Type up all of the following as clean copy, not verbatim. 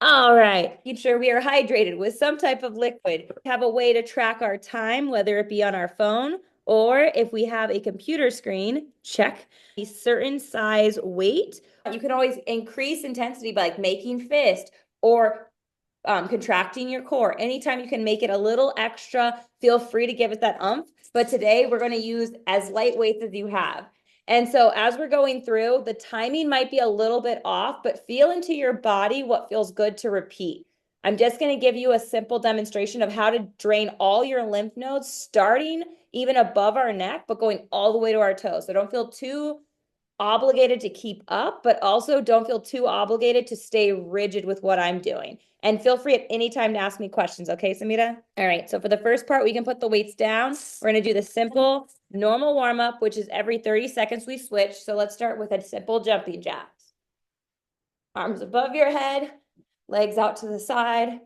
All right. Keep sure we are hydrated with some type of liquid. Have a way to track our time, whether it be on our phone or if we have a computer screen, check a certain size weight. You can always increase intensity by like making fist or contracting your core. Anytime you can make it a little extra, feel free to give it that umph. But today we're going to use as light weights as you have. And so as we're going through, the timing might be a little bit off, but feel into your body what feels good to repeat. I'm just going to give you a simple demonstration of how to drain all your lymph nodes, starting even above our neck, but going all the way to our toes. So don't feel too obligated to keep up, but also don't feel too obligated to stay rigid with what I'm doing. And feel free at any time to ask me questions. Okay, Samita? All right. So for the first part, we can put the weights down. We're going to do the simple normal warm up, which is every 30 seconds we switch. So let's start with a simple jumping jacks. Arms above your head, legs out to the side.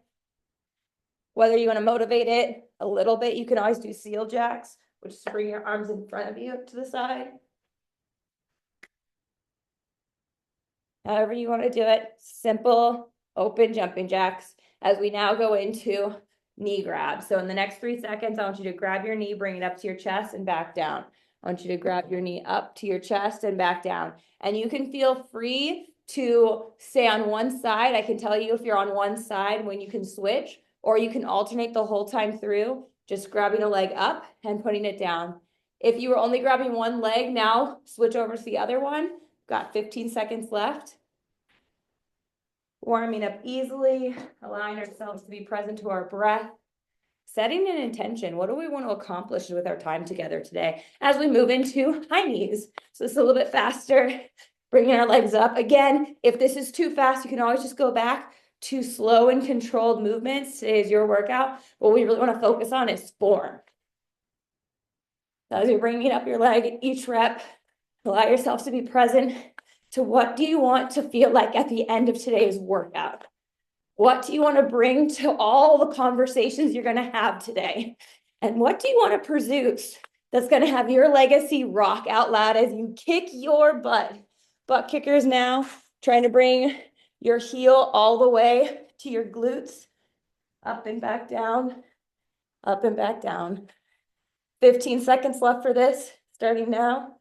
Whether you want to motivate it a little bit, you can always do seal jacks, which is bring your arms in front of you to the side. However you want to do it, simple, open jumping jacks as we now go into knee grabs. So in the next 3 seconds, I want you to grab your knee, bring it up to your chest and back down. I want you to grab your knee up to your chest and back down. And you can feel free to stay on one side. I can tell you if you're on one side when you can switch, or you can alternate the whole time through, just grabbing a leg up and putting it down. If you were only grabbing one leg, now switch over to the other one. Got 15 seconds left. Warming up easily, allowing ourselves to be present to our breath, setting an intention. What do we want to accomplish with our time together today as we move into high knees? So it's a little bit faster, bringing our legs up. Again, if this is too fast, you can always just go back to slow and controlled movements. Today is your workout. What we really want to focus on is form. As you're bringing up your leg, each rep, allow yourself to be present to what do you want to feel like at the end of today's workout? What do you want to bring to all the conversations you're going to have today? And what do you want to produce that's going to have your legacy rock out loud as you kick your butt? Butt kickers now, trying to bring your heel all the way to your glutes, up and back down, up and back down. 15 seconds left for this, starting now.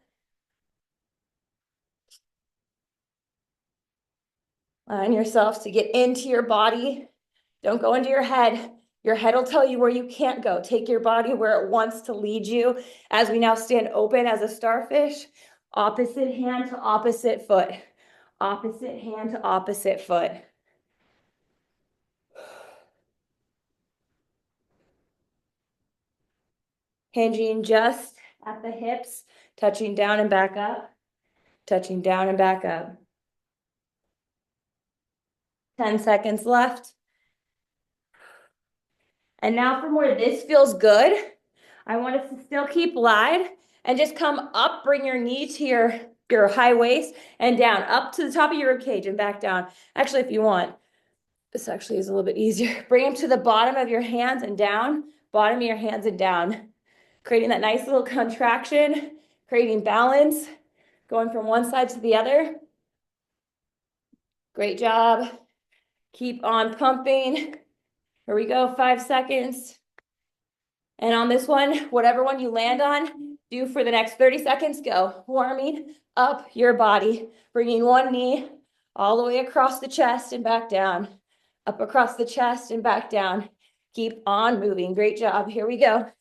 Allowing yourself to get into your body. Don't go into your head. Your head will tell you where you can't go. Take your body where it wants to lead you. As we now stand open as a starfish, opposite hand to opposite foot. Opposite hand to opposite foot. Hinging just at the hips, touching down and back up, touching down and back up. 10 seconds left. And now from where this feels good, I want us to still keep wide and just come up, bring your knee to your high waist and down, up to the top of your rib cage and back down. Actually, if you want, this actually is a little bit easier. Bring them to the bottom of your hands and down, bottom of your hands and down, creating that nice little contraction, creating balance, going from one side to the other. Great job. Keep on pumping. Here we go, 5 seconds. And on this one, whatever one you land on, do for the next 30 seconds, go. Warming up your body, bringing one knee all the way across the chest and back down, up across the chest and back down. Keep on moving. Great job. Here we go.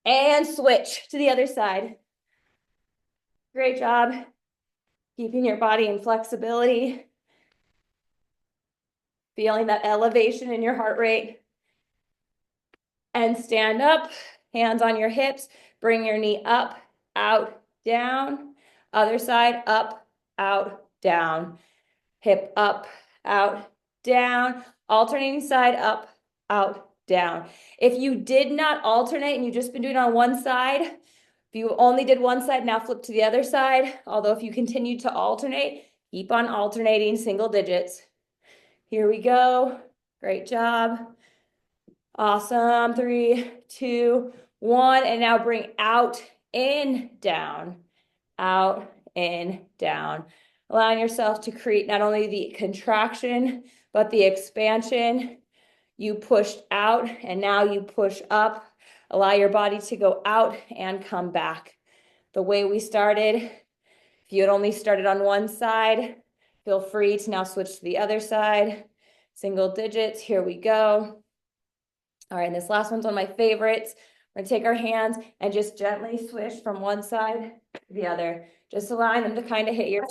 And switch to the other side. Great job. Keeping your body in flexibility. Feeling that elevation in your heart rate. And stand up, hands on your hips. Bring your knee up, out, down. Other side, up, out, down. Hip up, out, down. Alternating side, up, out, down. If you did not alternate and you've just been doing it on one side, if you only did one side, now flip to the other side. Although if you continue to alternate, keep on alternating single digits. Here we go. Great job. Awesome. 3, 2, 1. And now bring out, in, down, out, in, down. allowing yourself to create not only the contraction, but the expansion. You pushed out and now you push up. Allow your body to go out and come back. The way we started, if you had only started on one side, feel free to now switch to the other side. Single digits, here we go. All right, and this last one's one of my favorites. We're gonna take our hands and just gently swish from one side to the other, just allowing them to kind of hit your,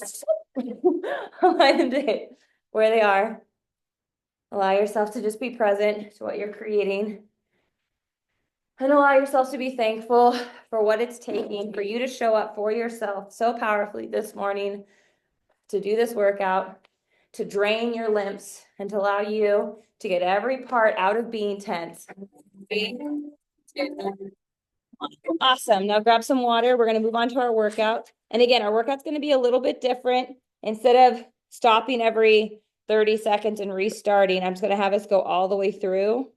allowing them to hit where they are. Allow yourself to just be present to what you're creating. And allow yourself to be thankful for what it's taking for you to show up for yourself so powerfully this morning, to do this workout, to drain your limbs, and to allow you to get every part out of being tense. Awesome. Now grab some water. We're going to move on to our workout. And again, our workout's going to be a little bit different. Instead of stopping every 30 seconds and restarting, I'm just going to have us go all the way through.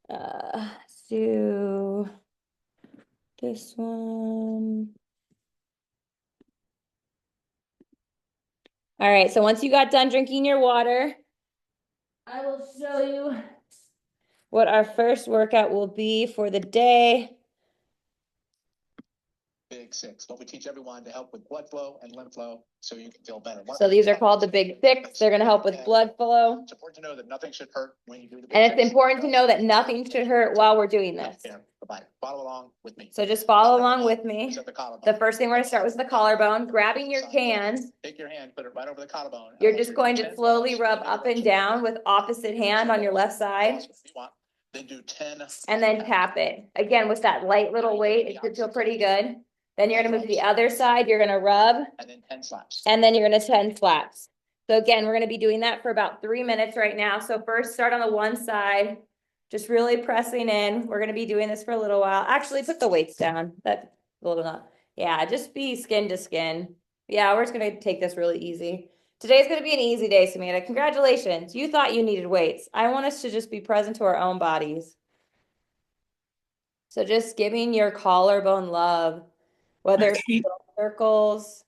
Let's do this one. All right, so once you got done drinking your water, I will show you what our first workout will be for the day. Big Six. What we teach everyone to help with blood flow and lymph flow so you can feel better. So these are called the Big Six. They're going to help with blood flow. It's important to know that nothing should hurt when you do the Big And it's Six. important to know that nothing should hurt while we're doing this. Bye-bye. Follow along with me. So just follow along with me. Set the collarbone. The first thing we're going to start with the collarbone. Grabbing your hands. Take your hand, put it right over the collarbone. You're just going to slowly rub up and down with opposite hand on your left side. Then do 10. And then tap it. Again, with that light little weight, it should feel pretty good. Then you're going to move to the other side. You're going to rub. And then 10 slaps. And then you're going to 10 slaps. So again, we're going to be doing that for about 3 minutes right now. So first start on the one side, just really pressing in. We're going to be doing this for a little while. Actually, put the weights down. That's a little not. Yeah, just be skin to skin. Yeah, we're just going to take this really easy. Today's going to be an easy day, Samantha. Congratulations. You thought you needed weights. I want us to just be present to our own bodies. So just giving your collarbone love, whether it's circles,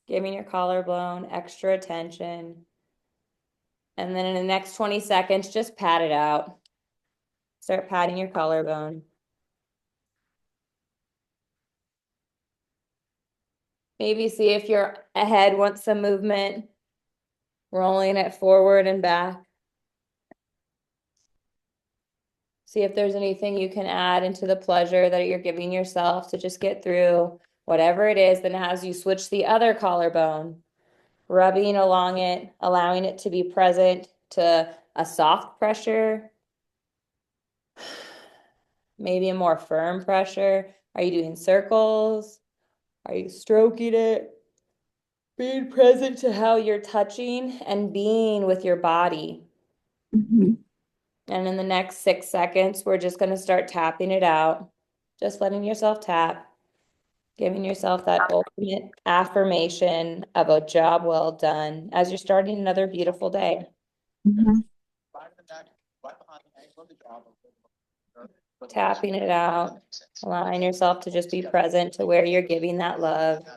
giving your collarbone extra attention. And then in the next 20 seconds, just pat it out. Start patting your collarbone. Maybe see if your head wants some movement, rolling it forward and back. See if there's anything you can add into the pleasure that you're giving yourself to just get through whatever it is. Then as you switch the other collarbone, rubbing along it, allowing it to be present to a soft pressure, maybe a more firm pressure. Are you doing circles? Are you stroking it? Being present to how you're touching and being with your body. Mm-hmm. And in the next 6 seconds, we're just going to start tapping it out. Just letting yourself tap, giving yourself that ultimate affirmation of a job well done as you're starting another beautiful day. Mm-hmm. Tapping it out, allowing yourself to just be present to where you're giving that love. I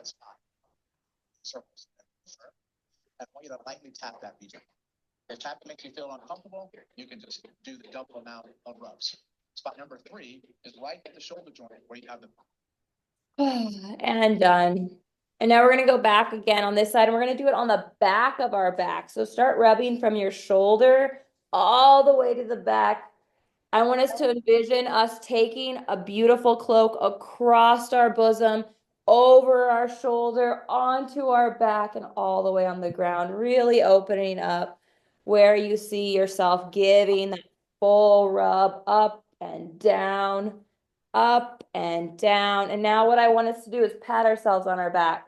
want you to lightly tap that region. If tapping makes you feel uncomfortable, you can just do the double amount of rubs. Spot number 3 is right at the shoulder joint where you have the. And done. And now we're going to go back again on this side, and we're going to do it on the back of our back. So start rubbing from your shoulder all the way to the back. I want us to envision us taking a beautiful cloak across our bosom, over our shoulder, onto our back, and all the way on the ground, really opening up where you see yourself giving that full rub up and down, up and down. And now what I want us to do is pat ourselves on our back.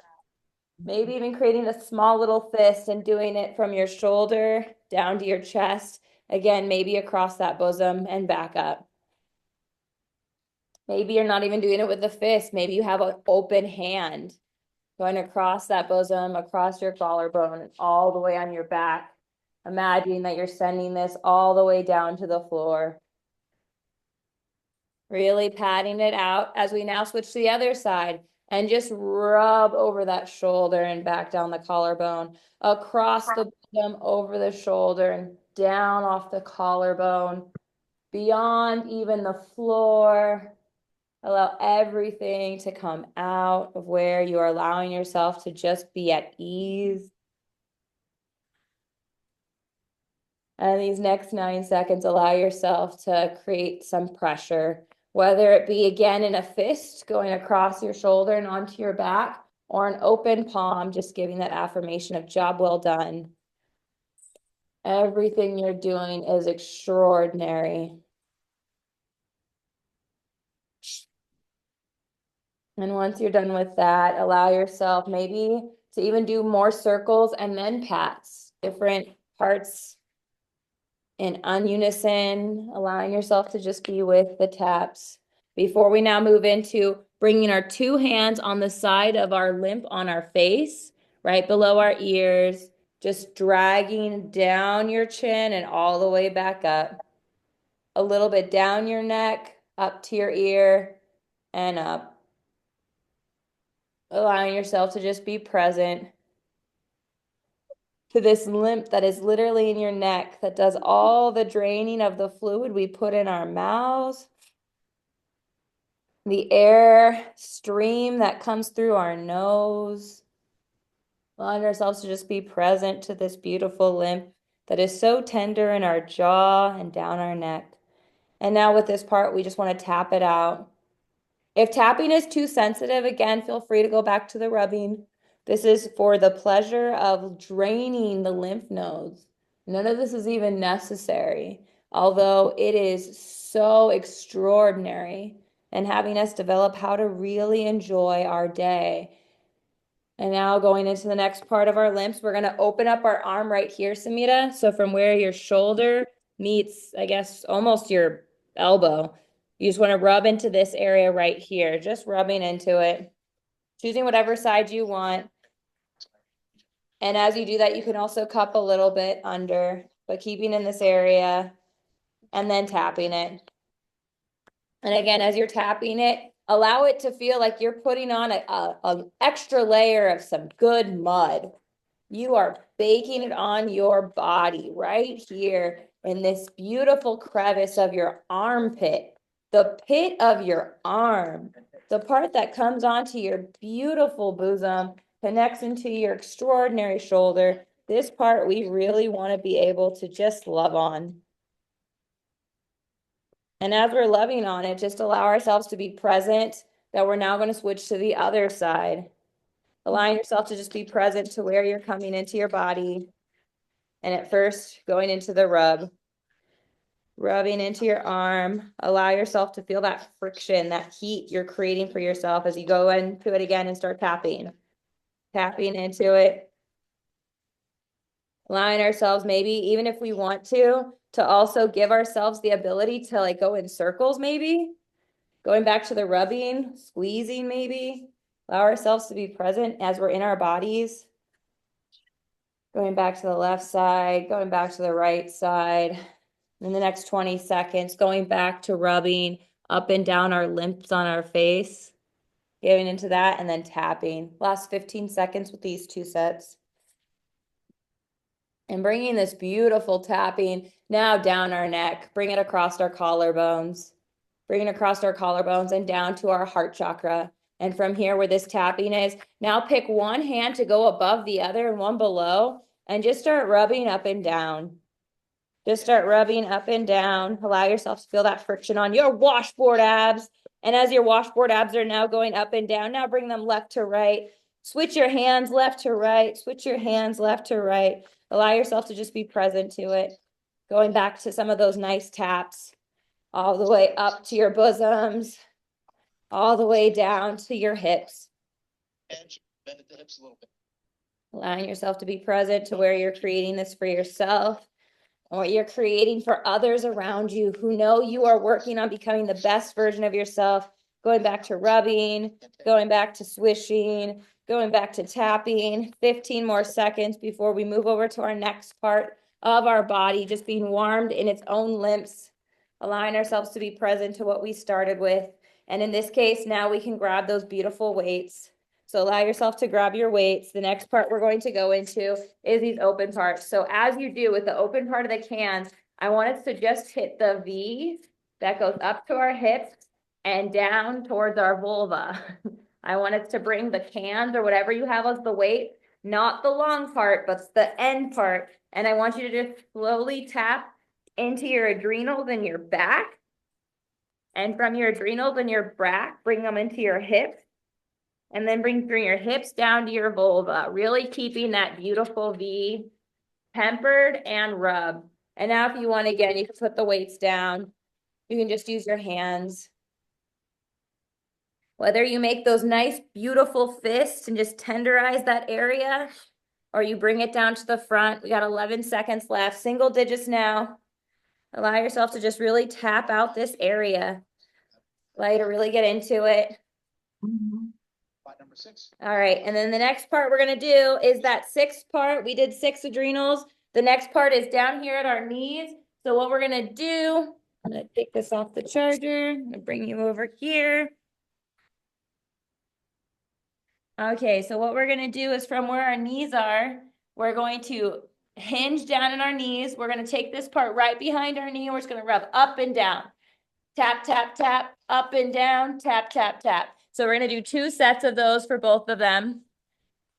Maybe even creating a small little fist and doing it from your shoulder down to your chest. Again, maybe across that bosom and back up. Maybe you're not even doing it with a fist. Maybe you have an open hand going across that bosom, across your collarbone, and all the way on your back. Imagine that you're sending this all the way down to the floor. Really patting it out as we now switch to the other side. and just rub over that shoulder and back down the collarbone, across the bottom, over the shoulder and down off the collarbone, beyond even the floor. Allow everything to come out of where you are allowing yourself to just be at ease. And these next 9 seconds, allow yourself to create some pressure, whether it be again in a fist going across your shoulder and onto your back, or an open palm, just giving that affirmation of job well done. Everything you're doing is extraordinary. And once you're done with that, allow yourself maybe to even do more circles and then pats, different parts in unison, allowing yourself to just be with the taps. Before we now move into bringing our 2 hands on the side of our limp on our face, right below our ears, just dragging down your chin and all the way back up. A little bit down your neck, up to your ear, and up. Allowing yourself to just be present to this limp that is literally in your neck that does all the draining of the fluid we put in our mouths, the air stream that comes through our nose, allowing ourselves to just be present to this beautiful limp that is so tender in our jaw and down our neck. And now with this part, we just want to tap it out. If tapping is too sensitive, again, feel free to go back to the rubbing. This is for the pleasure of draining the lymph nodes. None of this is even necessary, although it is so extraordinary and having us develop how to really enjoy our day. And now going into the next part of our lymphs, we're going to open up our arm right here, Samita. So from where your shoulder meets, I guess, almost your elbow, you just want to rub into this area right here, just rubbing into it, choosing whatever side you want. And as you do that, you can also cup a little bit under, but keeping in this area and then tapping it. And again, as you're tapping it, allow it to feel like you're putting on an extra layer of some good mud. You are baking it on your body right here in this beautiful crevice of your armpit, the pit of your arm, the part that comes onto your beautiful bosom, connects into your extraordinary shoulder. This part we really want to be able to just love on. And as we're loving on it, just allow ourselves to be present that we're now going to switch to the other side. Allowing yourself to just be present to where you're coming into your body. And at first, going into the rub. Rubbing into your arm. Allow yourself to feel that friction, that heat you're creating for yourself as you go into it again and start tapping. Tapping into it. Allowing ourselves, maybe even if we want to also give ourselves the ability to like go in circles maybe. Going back to the rubbing, squeezing maybe. Allow ourselves to be present as we're in our bodies. Going back to the left side, going back to the right side. In the next 20 seconds, going back to rubbing up and down our lymphs on our face. Getting into that and then tapping. Last 15 seconds with these 2 sets. And bringing this beautiful tapping now down our neck. Bring it across our collarbones. Bring it across our collarbones and down to our heart chakra. And from here where this tapping is, now pick one hand to go above the other and one below. And just start rubbing up and down. Just start rubbing up and down. Allow yourself to feel that friction on your washboard abs. And as your washboard abs are now going up and down, now bring them left to right. Switch your hands left to right. Switch your hands left to right. Allow yourself to just be present to it. Going back to some of those nice taps. All the way up to your bosoms. All the way down to your hips. Edge, bend at the hips a little bit. Allowing yourself to be present to where you're creating this for yourself. Or what you're creating for others around you who know you are working on becoming the best version of yourself. Going back to rubbing, going back to swishing, going back to tapping. 15 more seconds before we move over to our next part of our body, just being warmed in its own lymphs, allowing ourselves to be present to what we started with. And in this case, now we can grab those beautiful weights. So allow yourself to grab your weights. The next part we're going to go into is these open parts. So as you do with the open part of the cans, I want us to just hit the V that goes up to our hips and down towards our vulva. I want us to bring the cans or whatever you have as the weight, not the long part, but the end part. And I want you to just slowly tap into your adrenals and your back. And from your adrenals and your back, bring them into your hips. And then bring your hips down to your vulva, really keeping that beautiful V tempered and rubbed. And now if you want, again, you can put the weights down. You can just use your hands. Whether you make those nice, beautiful fists and just tenderize that area, or you bring it down to the front. We got 11 seconds left, single digits now. Allow yourself to just really tap out this area. Allow you to really get into it. Spot number 6. All right, and then the next part we're gonna do is that sixth part. We did 6 adrenals. The next part is down here at our knees. So what we're gonna do, I'm gonna take this off the charger. I'm gonna bring you over here. Okay, so what we're gonna do is from where our knees are, we're going to hinge down in our knees. We're gonna take this part right behind our knee. We're just gonna rub up and down. Tap, tap, tap, up and down, tap, tap, tap. So we're gonna do 2 sets of those for both of them.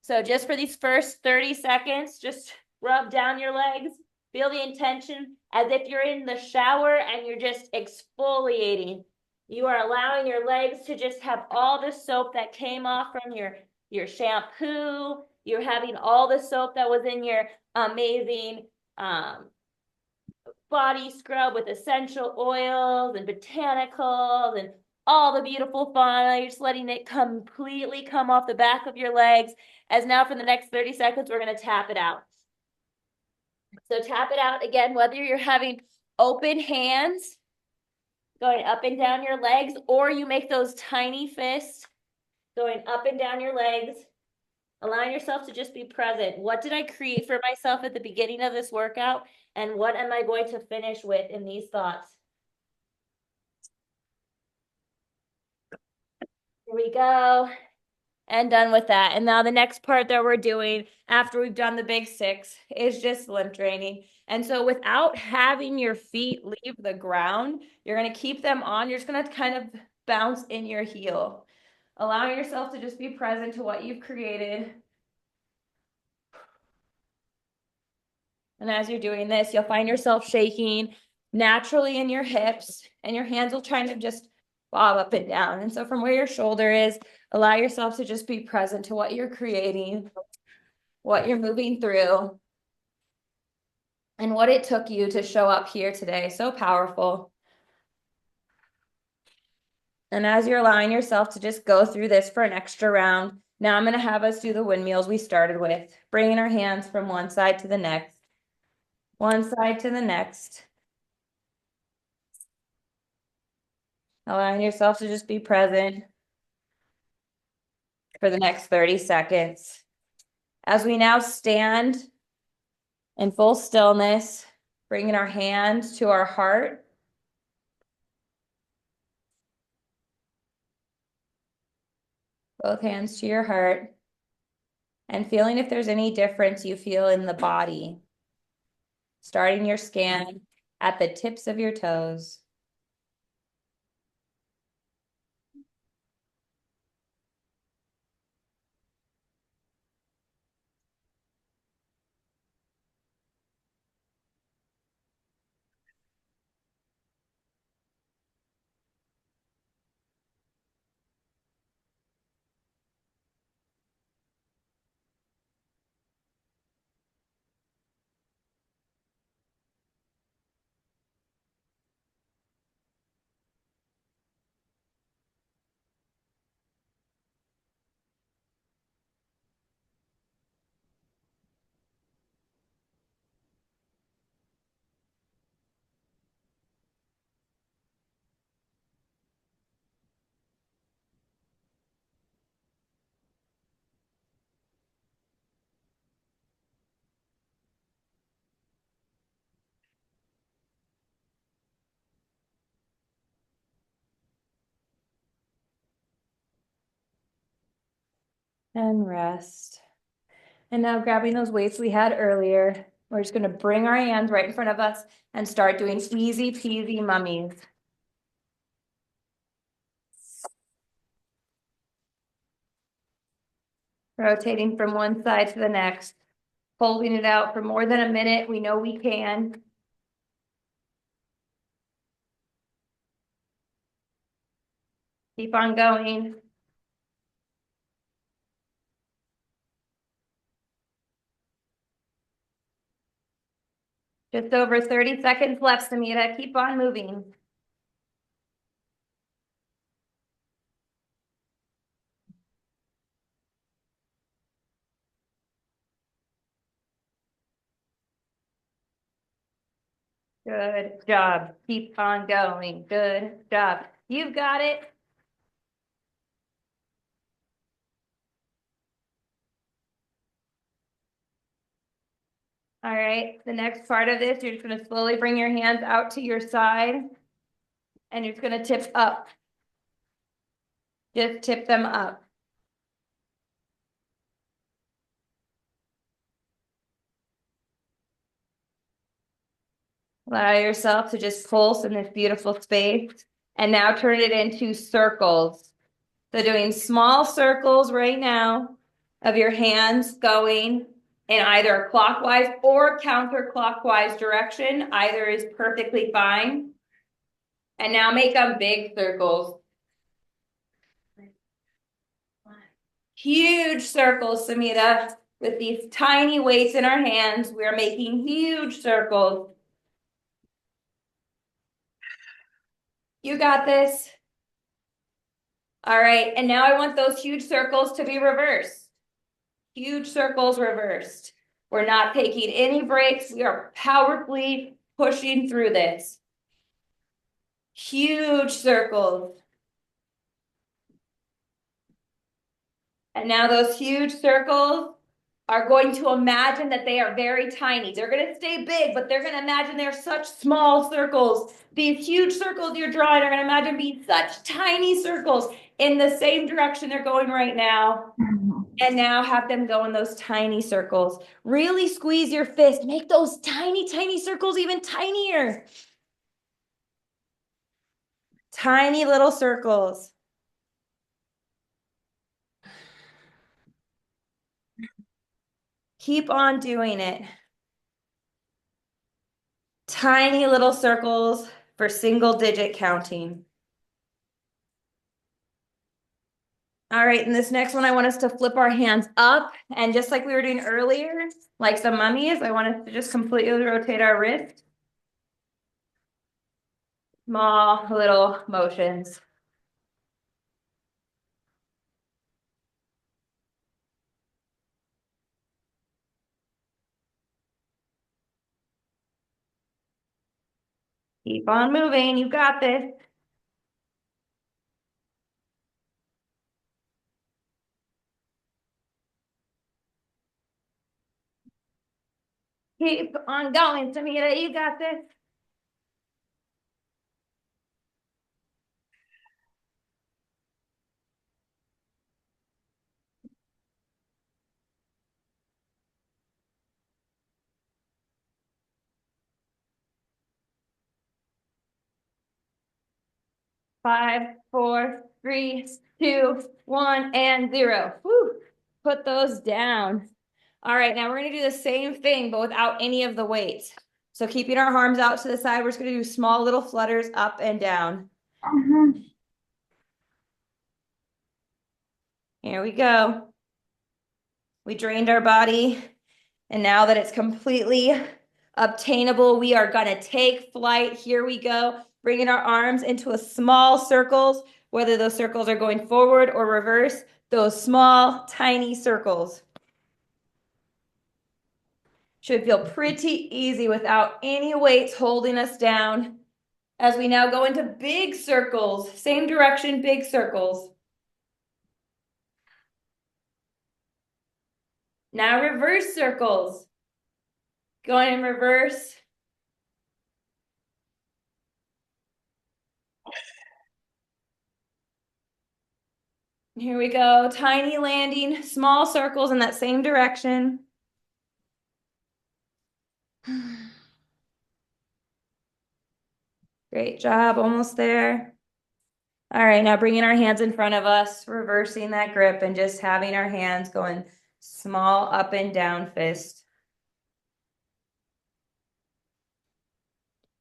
So just for these first 30 seconds, just rub down your legs. Feel the intention as if you're in the shower and you're just exfoliating. You are allowing your legs to just have all the soap that came off from your shampoo. You're having all the soap that was in your amazing body scrub with essential oils and botanicals and all the beautiful fun. You're just letting it completely come off the back of your legs. As now for the next 30 seconds, we're going to tap it out. So tap it out again, whether you're having open hands, going up and down your legs, or you make those tiny fists going up and down your legs, allowing yourself to just be present. What did I create for myself at the beginning of this workout? And what am I going to finish with in these thoughts? Here we go. And done with that. And now the next part that we're doing after we've done the big 6 is just limb training. And so without having your feet leave the ground, you're going to keep them on. You're just going to kind of bounce in your heel, allowing yourself to just be present to what you've created. And as you're doing this, you'll find yourself shaking naturally in your hips, and your hands will kind of just bob up and down. And so from where your shoulder is, allow yourself to just be present to what you're creating, what you're moving through, and what it took you to show up here today. So powerful. And as you're allowing yourself to just go through this for an extra round, now I'm going to have us do the windmills we started with, bringing our hands from one side to the next, one side to the next. Allowing yourself to just be present for the next 30 seconds. As we now stand in full stillness, bringing our hand to our heart. Both hands to your heart. And feeling if there's any difference you feel in the body. Starting your scan at the tips of your toes. And rest. And now grabbing those weights we had earlier, we're just gonna bring our hands right in front of us and start doing easy peasy mummies. Rotating from one side to the next, holding it out for more than a minute. We know we can. Keep on going. Just over 30 seconds left, Samita. Keep on moving. Good job. Keep on going. Good job. You've got it. All right, the next part of this, you're just gonna slowly bring your hands out to your side and you're just gonna tip up. Just tip them up. Allow yourself to just pulse in this beautiful space and now turn it into circles. So doing small circles right now of your hands going in either clockwise or counterclockwise direction. Either is perfectly fine. And now make them big circles. Huge circles, Samita. With these tiny weights in our hands, we are making huge circles. You got this. All right, and now I want those huge circles to be reversed. Huge circles reversed. We're not taking any breaks. We are powerfully pushing through this. Huge circles. And now those huge circles are going to imagine that they are very tiny. They're going to stay big, but they're going to imagine they're such small circles. These huge circles you're drawing are going to imagine being such tiny circles in the same direction they're going right now. And now have them go in those tiny circles. Really squeeze your fist. Make those tiny, tiny circles even tinier. Tiny little circles. Keep on doing it. Tiny little circles for single digit counting. All right, in this next one, I want us to flip our hands up. And just like we were doing earlier, like some mummies, I want us to just completely rotate our wrist. Small little motions. Keep on moving, you got this. Keep on going, Samita, you got this. 5, 4, 3, 2, 1, and 0. Whew. Put those down. All right, now we're gonna do the same thing, but without any of the weight. So keeping our arms out to the side, we're just gonna do small little flutters up and down. Here we go. We drained our body, and now that it's completely obtainable, we are gonna take flight. Here we go, bringing our arms into a small circles, whether those circles are going forward or reverse, those small, tiny circles. Should feel pretty easy without any weights holding us down. As we now go into big circles, same direction, big circles. Now reverse circles. Going in reverse. Here we go. Tiny landing, small circles in that same direction. Great job. Almost there. All right, now bringing our hands in front of us, reversing that grip and just having our hands going small up and down fist.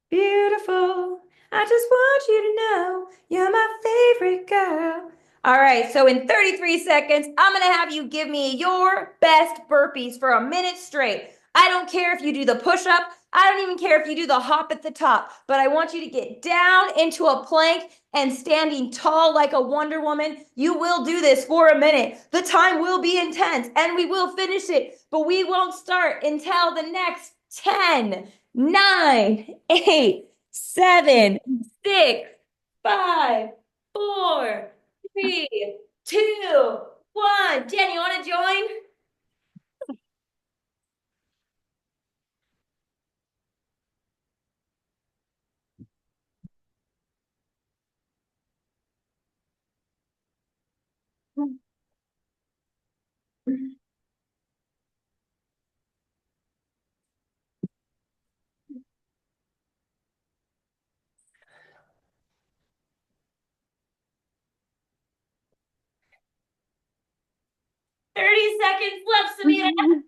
Beautiful. I just want you to know you're my favorite girl. All right, so in 33 seconds, I'm gonna have you give me your best burpees for a minute straight. I don't care if you do the push-up. I don't even care if you do the hop at the top, but I want you to get down into a plank and standing tall like a Wonder Woman. You will do this for a minute. The time will be intense and we will finish it, but we won't start until the next 10, 9, 8, 7, 6, 5, 4, 3, 2, 1. Jen, you want to join? Mm. 30 seconds left, Samita.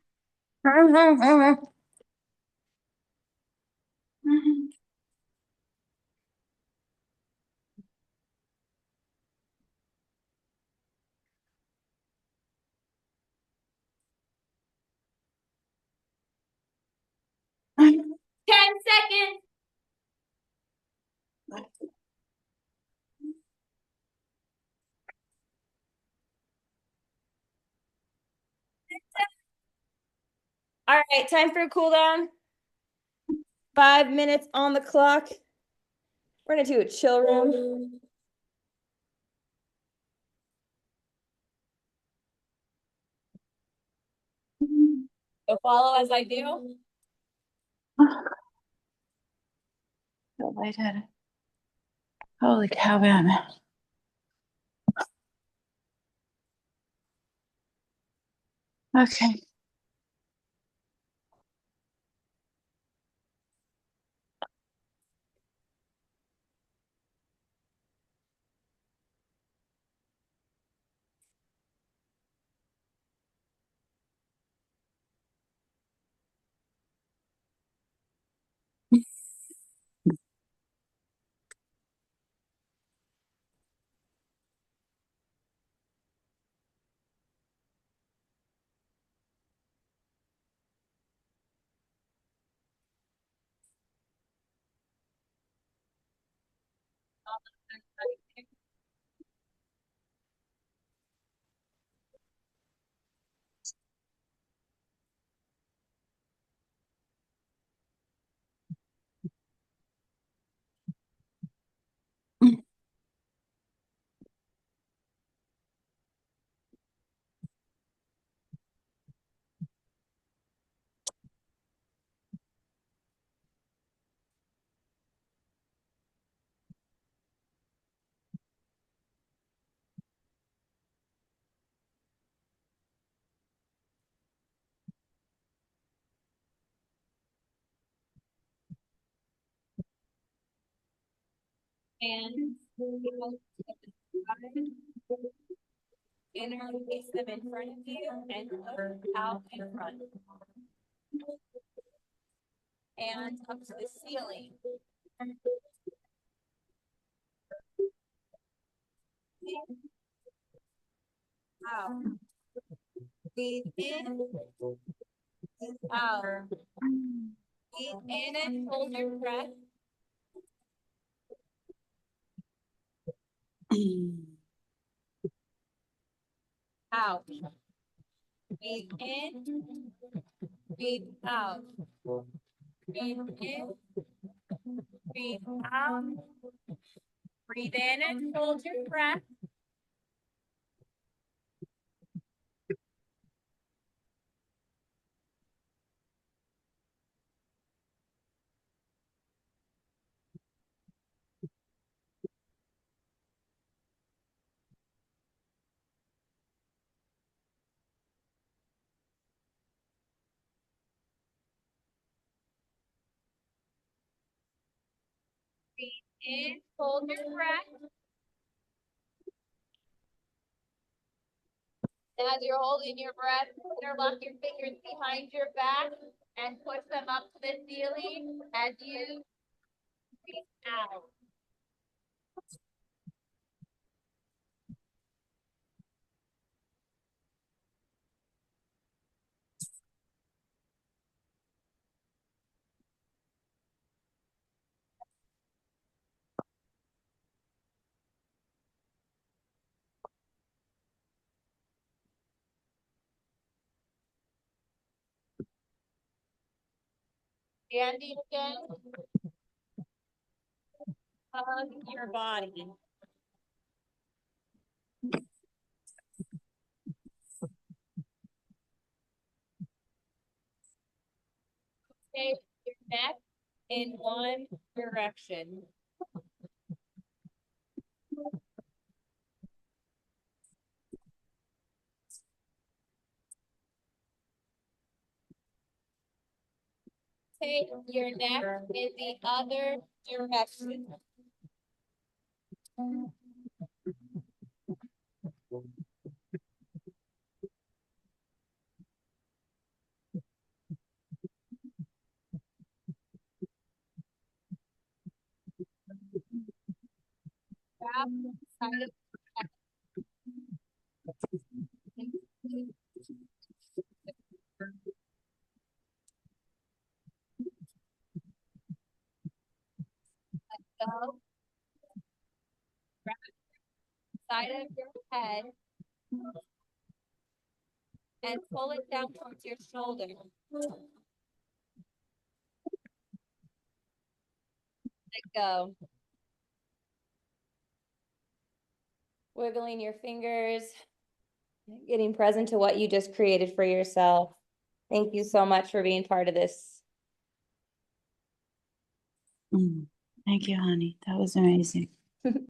10 seconds. All right, time for a cool down. 5 minutes on the clock. We're gonna do a chill room. So follow as I do. So lightheaded. Holy cow, man. Okay. And interlace them in front of you and look out in front and up to the ceiling. Out. Breathe in, breathe out. Breathe in and hold your breath. Out. Breathe in, breathe out. Breathe in, breathe out. Breathe in and hold your breath. In, hold your breath. As you're holding your breath, interlock your fingers behind your back and push them up to the ceiling as you breathe out. Standing again. Hug your body. Take your neck in one direction. Take your neck in the other direction. Grab the side of go. Grab the side of your head and pull it down towards your shoulder. Let go. Wiggling your fingers, getting present to what you just created for yourself. Thank you so much for being part of this. Thank you, honey. That was amazing.